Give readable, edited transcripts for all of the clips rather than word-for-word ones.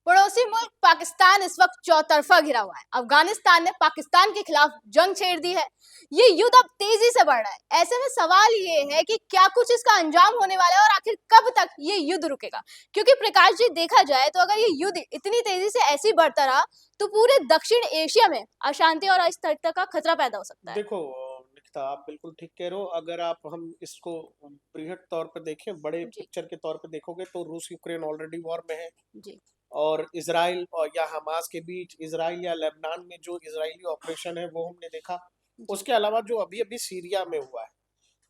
पड़ोसी मुल्क पाकिस्तान इस वक्त चौतरफा घिरा हुआ है। अफगानिस्तान ने पाकिस्तान के खिलाफ जंग छेड़ दी है। ये युद्ध अब तेजी से बढ़ रहा है। ऐसे में सवाल ये है कि क्या कुछ इसका अंजाम होने वाला है और आखिर कब तक ये युद्ध रुकेगा? क्योंकि प्रकाश जी, देखा जाए तो अगर ये युद्ध इतनी तेजी से ऐसे ही बढ़ता रहा तो पूरे दक्षिण एशिया में अशांति और अस्थिरता का खतरा पैदा हो सकता है। देखो निकिता, आप बिल्कुल ठीक कह रहे हो। अगर आप हम इसको बृहद तौर पे देखें, बड़े जी। पिक्चर के तौर पे देखोगे तो रूस यूक्रेन ऑलरेडी वॉर में है। जी। और इसराइल और या हमास के बीच, इसराइल या लेबनान में जो इजरायली ऑपरेशन है वो हमने देखा। जी। उसके अलावा जो अभी अभी सीरिया में हुआ है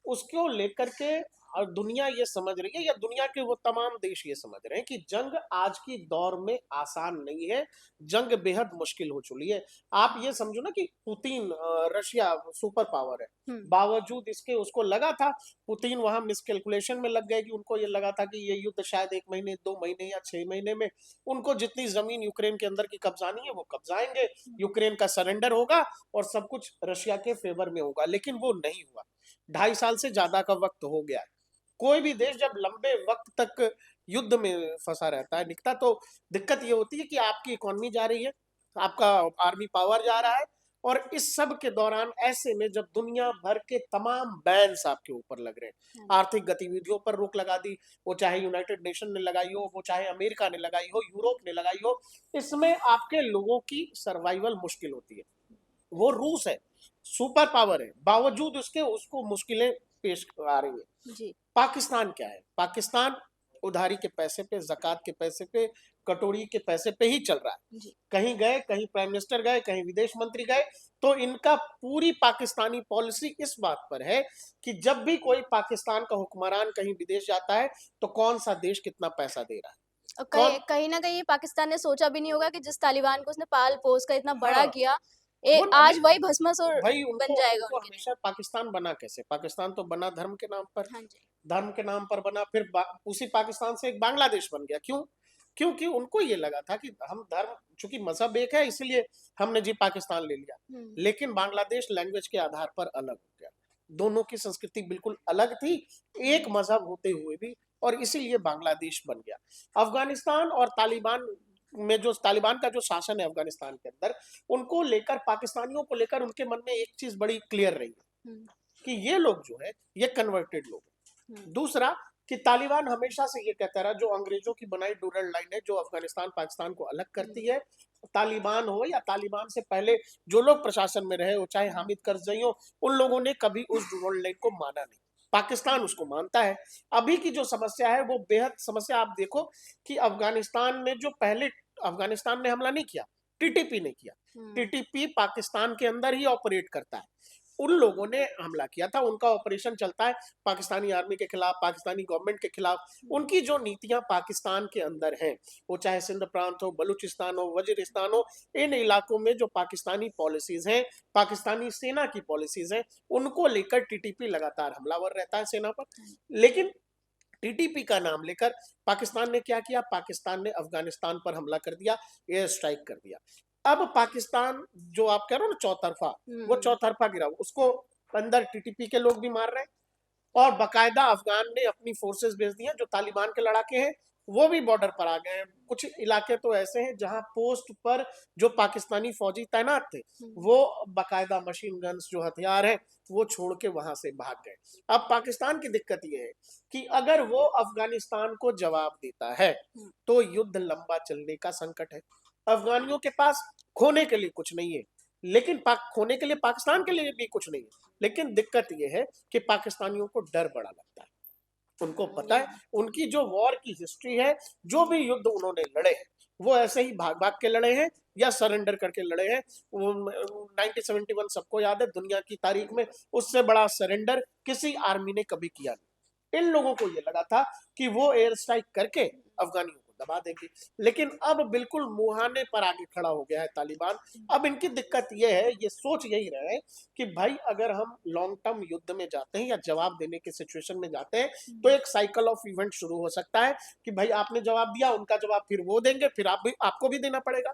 उसको लेकर के दुनिया ये समझ रही है, या दुनिया के वो तमाम देश ये समझ रहे हैं कि जंग आज की दौर में आसान नहीं है। जंग बेहद मुश्किल हो चुकी है। आप ये समझो ना कि पुतिन, रशिया सुपर पावर है, हम्म। बावजूद इसके उसको लगा था, पुतिन वहां मिसकैलकुलेशन में लग गए कि उनको ये लगा था कि ये युद्ध शायद 1 महीने 2 महीने या 6 महीने में उनको जितनी जमीन यूक्रेन के अंदर की कब्जानी है वो कब्जाएंगे, यूक्रेन का सरेंडर होगा और सब कुछ रशिया के फेवर में होगा। लेकिन वो नहीं हुआ। 2.5 साल से ज्यादा का वक्त हो गया है। कोई भी देश जब लंबे वक्त तक युद्ध में फंसा रहता है निकता, तो दिक्कत ये होती है कि आपकी इकोनॉमी जा रही है, आपका आर्मी पावर जा रहा है। और इस सब के दौरान ऐसे में जब दुनिया भर के तमाम बैन्स आपके ऊपर लग रहे हैं, आर्थिक गतिविधियों पर रोक लगा दी, वो चाहे यूनाइटेड नेशन ने लगाई हो, वो चाहे अमेरिका ने लगाई हो, यूरोप ने लगाई हो, इसमें आपके लोगों की सर्वाइवल मुश्किल होती है। वो रूस है, सुपर पावर है, बावजूद उसके उसको मुश्किलें पेश आ रही है। जी। पाकिस्तान क्या है? पाकिस्तान उधारी के पैसे पे, ज़कात के पैसे पे, कटोरी के पैसे पे ही चल रहा है। जी। कहीं गए, कहीं प्राइम मिनिस्टर गए, कहीं विदेश मंत्री गए, तो इनका पूरी पाकिस्तानी पॉलिसी इस बात पर है कि जब भी कोई पाकिस्तान का हुक्मरान कहीं विदेश जाता है तो कौन सा देश कितना पैसा दे रहा है, और कौन। कहीं कहीं ना कहीं पाकिस्तान ने सोचा भी नहीं होगा कि जिस तालिबान को उसने पाल पोस कर इतना बड़ा हाँ, किया, वो आज नहीं, वही भस्मासुर भाई बन उनको जाएगा उनको उनके लिए। हमेशा पाकिस्तान बना कैसे? पाकिस्तान तो बना धर्म के नाम पर। हाँ जी। धर्म के नाम पर बना, फिर उसी पाकिस्तान से एक बांग्लादेश बन गया। क्यों? क्योंकि उनको ये लगा था कि हम धर्म, चूंकि मजहब एक है इसलिए हमने जी पाकिस्तान ले लिया। हम्म। लेकिन बांग्लादेश लैंग्वेज के आधार पर अलग हो गया। दोनों की संस्कृति बिल्कुल अलग थी, एक मजहब होते हुए भी, और इसीलिए बांग्लादेश बन गया। अफगानिस्तान और तालिबान में, जो तालिबान का जो शासन है अफगानिस्तान के अंदर, उनको लेकर, पाकिस्तानियों को लेकर उनके मन में एक चीज बड़ी क्लियर रही है हम्म। कि ये लोग जो है ये कन्वर्टेड लोग हैं। हम्म। दूसरा कि तालिबान हमेशा से ये कहता रहा, जो अंग्रेजों की बनाई डूरल लाइन है जो अफगानिस्तान पाकिस्तान को अलग करती है, तालिबान हो या तालिबान से पहले जो लोग प्रशासन में रहे हो, चाहे हामिद करजई हो, उन लोगों ने कभी उस डूरल लाइन को माना नहीं। पाकिस्तान उसको मानता है। अभी की जो समस्या है वो बेहद समस्या, आप देखो कि अफगानिस्तान में जो पहले, अफगानिस्तान ने हमला नहीं किया, टीटीपी ने किया। हम्म। टीटीपी पाकिस्तान के अंदर ही ऑपरेट करता है। उन लोगों ने हमला किया था, उनका ऑपरेशन चलता है पाकिस्तानी आर्मी के खिलाफ, पाकिस्तानी गवर्नमेंट के खिलाफ। उनकी जो नीतियां पाकिस्तान के अंदर हैं, वो चाहे सिंध प्रांत हो, बलूचिस्तान हो, वजीरिस्तान हो, इन इलाकों में जो पाकिस्तानी पॉलिसीज हैं, पाकिस्तानी सेना की पॉलिसीज हैं, उनको लेकर टीटीपी लगातार हमलावर रहता है सेना पर। लेकिन टीटीपी का नाम लेकर पाकिस्तान ने क्या किया? पाकिस्तान ने अफगानिस्तान पर हमला कर दिया, एयर स्ट्राइक कर दिया। अब पाकिस्तान, जो आप कह रहे हो ना चौतरफा, वो चौतरफा गिरा, उसको अंदर टीटीपी के लोग भी मार रहे हैं, और बकायदा अफगान ने अपनी फोर्सेस भेज दी हैं। जो तालिबान के लड़ाके हैं वो भी बॉर्डर पर आ गए हैं। कुछ इलाके तो ऐसे हैं जहां पोस्ट पर जो पाकिस्तानी फौजी तैनात थे वो बकायदा मशीन गन्स, जो हथियार है, वो छोड़ के वहां से भाग गए। अब पाकिस्तान की दिक्कत ये है कि अगर वो अफगानिस्तान को जवाब देता है तो युद्ध लंबा चलने का संकट है। अफगानियों के पास खोने के लिए कुछ नहीं है, लेकिन खोने के लिए पाकिस्तान के लिए भी कुछ नहीं है। लेकिन दिक्कत यह है कि पाकिस्तानियों को डर बड़ा लगता है। उनको पता है, उनकी जो वॉर की हिस्ट्री है, जो भी युद्ध उन्होंने लड़े हैं, वो ऐसे ही भाग भाग के लड़े हैं या सरेंडर करके लड़े हैं। 1971 सबको याद है, दुनिया की तारीख में उससे बड़ा सरेंडर किसी आर्मी ने कभी किया नहीं। इन लोगों को ये लगा था कि वो एयर स्ट्राइक करके अफगानियों को दबा देंगे। लेकिन अब बिल्कुल मुहाने पर आगे खड़ा हो गया है तालिबान। अब इनकी दिक्कत ये है, ये सोच यही रहे हैं कि भाई अगर हम लॉन्ग टर्म युद्ध में जाते हैं या जवाब देने के सिचुएशन में जाते हैं तो एक साइकिल ऑफ इवेंट शुरू हो सकता है कि भाई आपने जवाब दिया, उनका जवाब फिर वो देंगे, फिर आपको भी देना पड़ेगा।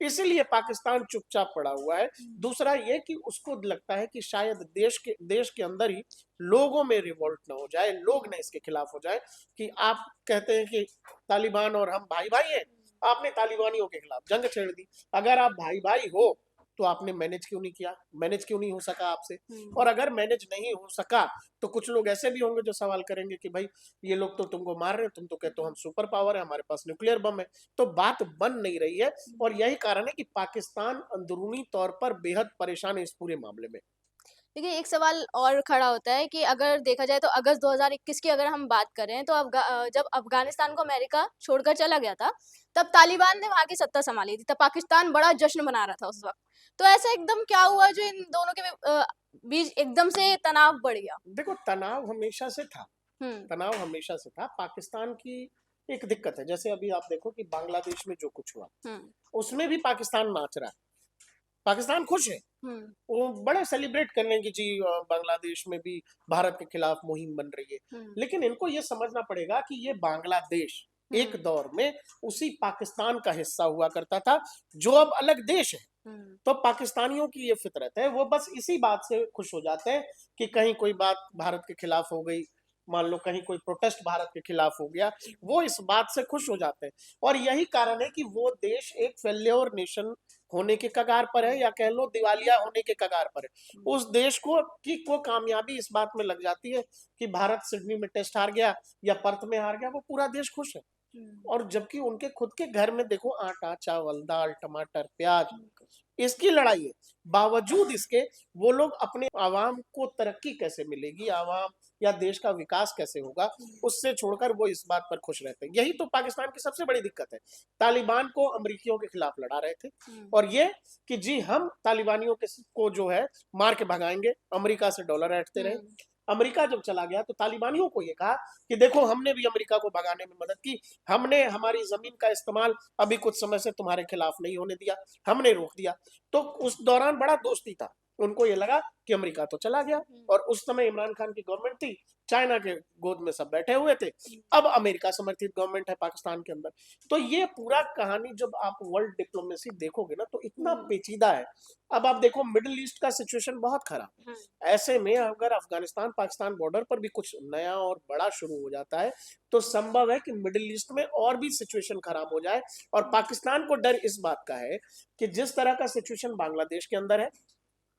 इसीलिए पाकिस्तान चुपचाप पड़ा हुआ है। दूसरा ये कि उसको लगता है कि शायद देश के अंदर ही लोगों में रिवोल्ट ना हो जाए, लोग ना इसके खिलाफ हो जाए कि आप कहते हैं कि तालिबान और हम भाई भाई हैं, आपने तालिबानियों के खिलाफ जंग छेड़ दी। अगर आप भाई भाई हो तो आपने मैनेज क्यों नहीं किया, मैनेज क्यों नहीं हो सका आपसे? और अगर मैनेज नहीं हो सका तो कुछ लोग ऐसे भी होंगे जो सवाल करेंगे कि भाई ये लोग तो तुमको मार रहे हैं, तुम तो कहते हो हम सुपर पावर है, हमारे पास न्यूक्लियर बम है। तो बात बन नहीं रही है और यही कारण है कि पाकिस्तान अंदरूनी तौर पर बेहद परेशान है इस पूरे मामले में। देखिए, एक सवाल और खड़ा होता है कि अगर देखा जाए तो अगस्त 2021 की अगर हम बात करें तो जब अफ़गानिस्तान को अमेरिका छोड़कर चला गया था, तब तालिबान ने वहाँ की सत्ता सँभाली थी। तब पाकिस्तान बड़ा जश्न मना रहा था उस वक़्त। तो ऐसा एकदम क्या हुआ जो इन दोनों के बीच एकदम से तनाव बढ़ गया? देखो तनाव हमेशा से था, हुँ, तनाव हमेशा से था। पाकिस्तान की एक दिक्कत है, जैसे अभी आप देखो कि बांग्लादेश में जो कुछ हुआ, हुँ, उसमें भी पाकिस्तान नाच रहा है। पाकिस्तान खुश है, हुँ, वो बड़े सेलिब्रेट कर रहे हैं कि जी बांग्लादेश में भी भारत के खिलाफ मुहिम बन रही है। हुँ, लेकिन इनको ये समझना पड़ेगा कि ये बांग्लादेश एक हुँ, दौर में उसी पाकिस्तान का हिस्सा हुआ करता था, जो अब अलग देश है। हुँ, तो पाकिस्तानियों की ये फितरत है, वो बस इसी बात से खुश हो जाते हैं कि कहीं कोई बात भारत के खिलाफ हो गई, मान लो कहीं कोई प्रोटेस्ट भारत के खिलाफ हो गया, वो इस बात से खुश हो जाते हैं। और यही कारण है कि वो देश एक फेल्योर नेशन होने के कगार पर है, या कह लो दिवालिया होने के कगार पर है। हुँ, उस देश को कामयाबी इस बात में लग जाती है कि भारत सिडनी में टेस्ट हार गया या पर्थ में हार गया, वो पूरा देश खुश है। हुँ, और जबकि उनके खुद के घर में देखो आटा, चावल, दाल, टमाटर, प्याज, हुँ, इसकी लड़ाई है। बावजूद इसके वो लोग अपने आवाम को तरक्की कैसे मिलेगी, आवाम या देश का विकास कैसे होगा, उससे छोड़कर वो इस बात पर खुश रहते हैं। यही तो पाकिस्तान की सबसे बड़ी दिक्कत है। तालिबान को अमरीकियों के खिलाफ लड़ा रहे थे हुँ, और ये कि जी हम तालिबानियों को जो है मार के भगाएंगे, अमेरिका से डॉलर ऐंठते रहे। हुँ, अमेरिका जब चला गया तो तालिबानियों को ये कहा कि देखो हमने भी अमेरिका को भगाने में मदद की, हमने हमारी जमीन का इस्तेमाल अभी कुछ समय से तुम्हारे खिलाफ नहीं होने दिया, हमने रोक दिया। तो उस दौरान बड़ा दोस्ती था, उनको ये लगा कि अमेरिका तो चला गया हुँ, और उस समय इमरान खान की गवर्नमेंट थी, चाइना के गोद में सब बैठे हुए थे। हुँ, अब अमेरिका समर्थित गवर्नमेंट है पाकिस्तान के अंदर। तो ये पूरा कहानी जब आप वर्ल्ड डिप्लोमेसी देखोगे ना तो इतना हुँ, पेचीदा है। अब आप देखो मिडिल ईस्ट का सिचुएशन बहुत खराब है। हुँ, ऐसे में अगर अफगानिस्तान पाकिस्तान बॉर्डर पर भी कुछ नया और बड़ा शुरू हो जाता है तो संभव है कि मिडिल ईस्ट में और भी सिचुएशन खराब हो जाए। और पाकिस्तान को डर इस बात का है कि जिस तरह का सिचुएशन बांग्लादेश के अंदर है,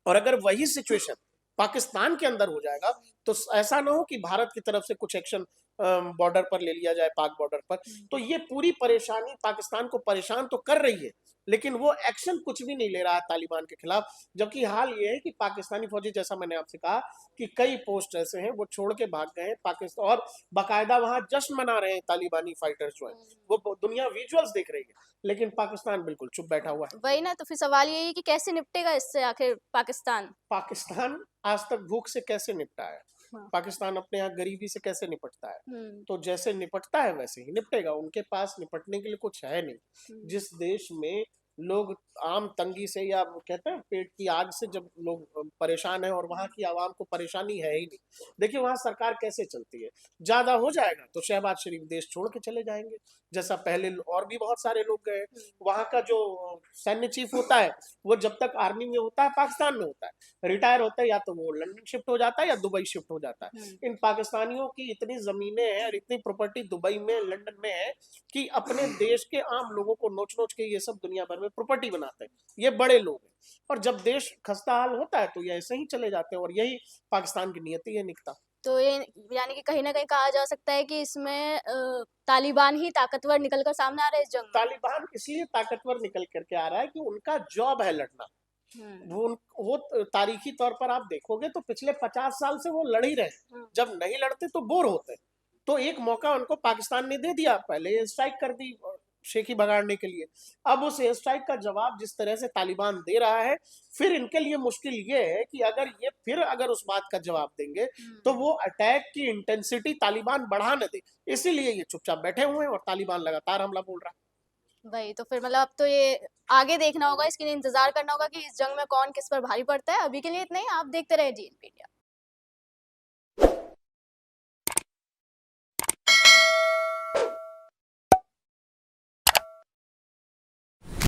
और अगर वही सिचुएशन पाकिस्तान के अंदर हो जाएगा तो ऐसा ना हो कि भारत की तरफ से कुछ एक्शन बॉर्डर पर ले लिया जाए, पाक बॉर्डर पर। हुँ, तो ये पूरी परेशानी पाकिस्तान को परेशान तो कर रही है, लेकिन वो एक्शन कुछ भी नहीं ले रहा है तालिबान के खिलाफ। जबकि हाल ये है कि पाकिस्तानी फौजी, जैसा मैंने आपसे कहा कि कई पोस्ट ऐसे हैं वो छोड़ के भाग गए हैं पाकिस्तान, और बाकायदा वहां जश्न मना रहे हैं तालिबानी फाइटर्स जो है, हुँ। वो दुनिया विजुअल्स देख रही है, लेकिन पाकिस्तान बिल्कुल चुप बैठा हुआ है। वही ना, तो फिर सवाल यही है कि कैसे निपटेगा इससे आखिर पाकिस्तान? पाकिस्तान आज तक भूख से कैसे निपटा है, हाँ। पाकिस्तान अपने यहाँ गरीबी से कैसे निपटता है? हुँ, तो जैसे निपटता है वैसे ही निपटेगा, उनके पास निपटने के लिए कुछ है नहीं। हुँ, जिस देश में लोग आम तंगी से, या वो कहते हैं पेट की आग से जब लोग परेशान है, और वहां की आवाम को परेशानी है ही नहीं। देखिए वहां सरकार कैसे चलती है, ज्यादा हो जाएगा तो शहबाज शरीफ देश छोड़ के चले जाएंगे, जैसा पहले और भी बहुत सारे लोग गए। हुँ, वहां का जो सैन्य चीफ होता है वो जब तक आर्मी में होता है पाकिस्तान में होता है, रिटायर होता है या तो वो लंदन शिफ्ट हो जाता है या दुबई शिफ्ट हो जाता है। हुँ, इन पाकिस्तानियों की इतनी जमीनें हैं और इतनी प्रॉपर्टी दुबई में, लंदन में है कि अपने देश के आम लोगों को नोच नोच के ये सब दुनिया भर में प्रॉपर्टी बनाते हैं। ये बड़े लोग हैं, और जब देश खस्ताहाल होता है तो ये ऐसे ही चले जाते हैं, और यही पाकिस्तान की नियति है, निकता। तो ये यानी कि कहीं न कहीं कहा जा सकता है कि इसमें तालिबान ही ताकतवर निकल कर सामने आ रहे हैं इस जंग में। तालिबान इसलिए ताकतवर निकल करके आ रहा है कि उनका जॉब है लड़ना। हुँ, वो तारीखी तौर पर आप देखोगे तो पिछले 50 साल से वो लड़ ही रहे हैं। हुँ, जब नहीं लड़ते तो बोर होते। तो एक मौका उनको पाकिस्तान ने दे दिया, पहले एयर स्ट्राइक कर दी शेखी भगाड़ने के लिए। अब उस एयर स्ट्राइक का जवाब जिस तरह से तालिबान दे रहा है, फिर इनके लिए मुश्किल ये है कि अगर ये फिर अगर उस बात का जवाब देंगे तो हुँ। वो अटैक की इंटेंसिटी तालिबान बढ़ा न दे। इसीलिए ये चुपचाप बैठे हुए हैं और तालिबान लगातार हमला बोल रहा है। वही तो फिर मतलब अब तो ये आगे देखना होगा, इसके लिए इंतज़ार करना होगा कि इस जंग में कौन किस पर भारी पड़ता है। अभी के लिए इतना ही, आप देखते रहिए जीएनपी इंडिया।